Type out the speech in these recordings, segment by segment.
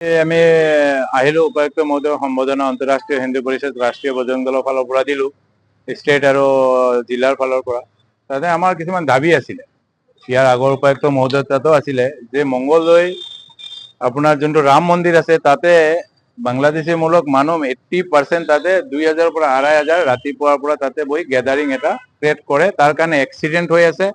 আমি আহিলো উপায়ুক্ত মহোদয়ৰ সম্বোধনা আন্তঃৰাষ্ট্ৰীয় হিন্দু পৰিষদ ৰাষ্ট্ৰীয় বজৰং দলৰ ফালৰ পৰা দিলো ষ্টেট আৰু জিলাৰ ফালৰ পৰা তাতে আমাৰ কিছুমান দাবী আছিলে ইয়াৰ আগৰ উপায়ুক্ত মহোদয় তাতো আছিলে যে মংগলদৈ আপোনাৰ যোনটো ৰাম মন্দিৰ আছে তাতে বাংলাদেশী মূলক মানুহ 80% তাতে 2000 পৰা 2500 ৰাতিপুৱাৰ পৰা তাতে বহি গেদাৰিং এটা ক্ৰিয়েট কৰে তাৰ কাৰণে এক্সিডেন্ট হৈ আছে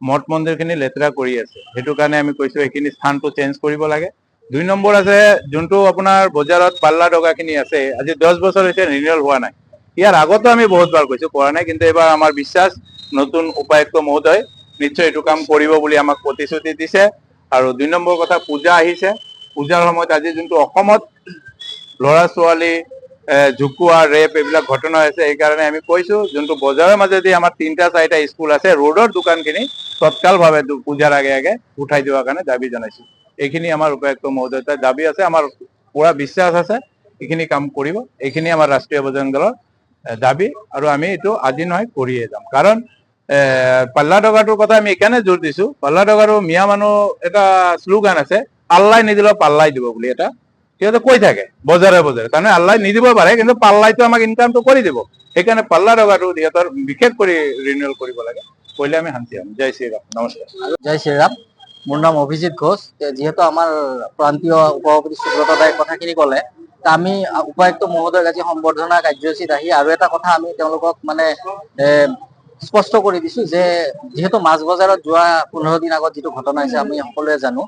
মঠ মন্দিৰখিনি লেতেৰা কৰি আছে সেইটো কাৰণে আমি কৈছো এইখিনি স্থানটো চেঞ্জ কৰিব লাগে 2 নম্বৰ আছে যোনটো আপোনাৰ বজাৰত পাল্লা ডগাখিনি আছে আজি 10 বছৰ হৈছে ৰিনিউৱেল হোৱা নাই ইয়াৰ আগতো আমি বহুতবাৰ কৈছো কৰা নাই কিন্তু এবাৰ আমাৰ বিশ্বাস নতুন উপায়ুক্ত মহোদয় নিশ্চয় এইটো কাম কৰিব বুলি আমাক প্ৰতিশ্ৰুতি দিছে আৰু 2 নম্বৰ কথা পূজা আহিছে পূজাৰ সময়ত আজি যোনটো অসমত লৰা ছোৱালী জুকুয়া ৰেপ এইবিলাক ঘটনা আছে এই কাৰণে আমি কৈছো যোনটো বজাৰৰ মাজেদি আমাৰ 3টা 4টা স্কুল আছে ৰোডৰ দোকানখিনি তৎকালভাৱে পূজাৰ আগে আগে উঠাই দিয়াৰ কাৰণে দাবী জনাইছো এইখিনি আমাৰ উপায়ুক্ত মহোদয়ৰ দাবী আছে আমাৰ পুৰা বিশ্বাস আছে এইখিনি কাম কৰিব এইখিনি আমাৰ ৰাষ্ট্ৰীয় বজৰং দলৰ দাবী আৰু আমি এইটো আজি নহয় কৰিয়ে যাম কাৰণ পাল্লা ডগাটোৰ কথা আমি এখানে জোৰ দিছো পাল্লা ডগাৰো মিয়া মানুহ এটা স্লোগান আছে আল্লাই নিদিলে পাল্লাই দিব বুলি এটা সিহঁতে কৈ থাকে বজাৰে বজাৰে তাৰমানে আল্লাই নিদিব পাৰে কিন্তু পাল্লাইটো আমাক ইনকামটো কৰি দিব সেইকাৰণে পাল্লা ডগাটো সিহঁতৰ বিশেষ কৰি ৰিনিউৱেল কৰিব লাগে কইলে আমি শান্তি হ'ম জয় শ্ৰীৰাম নমস্কাৰ জয় শ্ৰীৰাম মোৰ নাম অভিজিৎ ঘোষ যেহেতু আমাৰ প্ৰান্তীয় উপসভাপতি সুব্ৰত দাই কথাখিনি ক'লে আমি উপায়ুক্ত মহোদয়ক আজি সম্বৰ্ধনা কাৰ্যসূচীত আহি আৰু এটা কথা আমি তেওঁলোকক মানে স্পষ্ট কৰি দিছো যে যেহেতু মাছ বজাৰত যোৱা 15 দিন আগত যেটো ঘটনা হৈছে আমি সকলোৱে জানো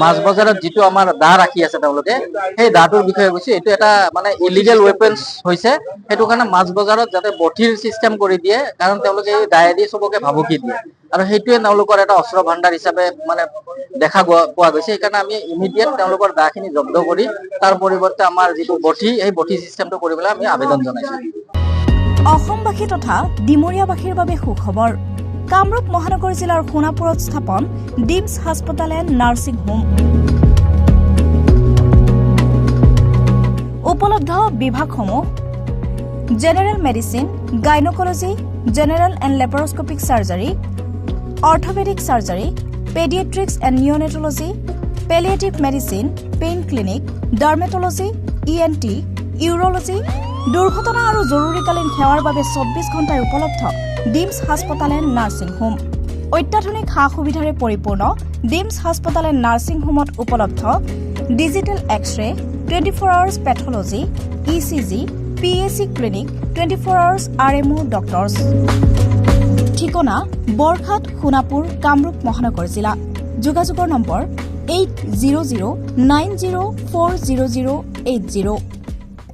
মাছ বজাৰত যেটো আমাৰ দা ৰাখি আছে তেওঁলোকে সেই দাটোৰ বিষয়ে কৈছে এটো এটা মানে ইলিগেল ওয়েপনস হৈছে হেতু কাৰণে মাছ বজাৰত যাতে বঠিৰ সিস্টেম কৰি দিয়ে কাৰণ তেওঁলোকে এই দায়েদি সবকে ভাবুকি দিয়ে আৰু হেতুৱে তেওঁলোকৰ এটা অস্ত্ৰ ভাণ্ডাৰ হিচাপে মানে দেখা পোৱা গৈছে সেইকাৰণে আমি ইমিডিয়েট তেওঁলোকৰ দাখিনি জব্দ কৰি তাৰ পৰিৱৰ্তে আমাৰ যেটো বঠি এই বঠি সিস্টেমটো কৰিবলৈ আমি আবেদন জনাইছো অসমবাসী তথা ডিমৰীয়াবাসীৰ বাবে সুখবৰ কামৰূপ মহানগৰ জিলাৰ সোণাপুৰত স্থাপন ডিমছ হাস্পতাল এণ্ড নাৰ্ছিং হোম উপলব্ধ বিভাগসমূহ general medicine gynaecology general and laparoscopic surgery orthopaedic surgery paediatrics and neonatology palliative medicine pain clinic dermatology ENT urology দুৰ্ঘটনা আৰু জৰুৰীকালীন সেৱাৰ বাবে 24 ঘণ্টাৰ উপলব্ধ ডিমছ হাস্পতাল এণ্ড নাৰ্ছিং হোম অত্যাধুনিক সা-সুবিধাৰে পৰিপূৰ্ণ ডিমছ হাস্পতাল এণ্ড নাৰ্ছিং হোমত উপলব্ধ digital X-ray 24 hours pathology ECG PAC clinic 24 hours RMO doctors ঠিকনা বৰঘাট সোণাপুৰ কামৰূপ মহানগৰ জিলা যোগাযোগৰ নম্বৰ 8009040080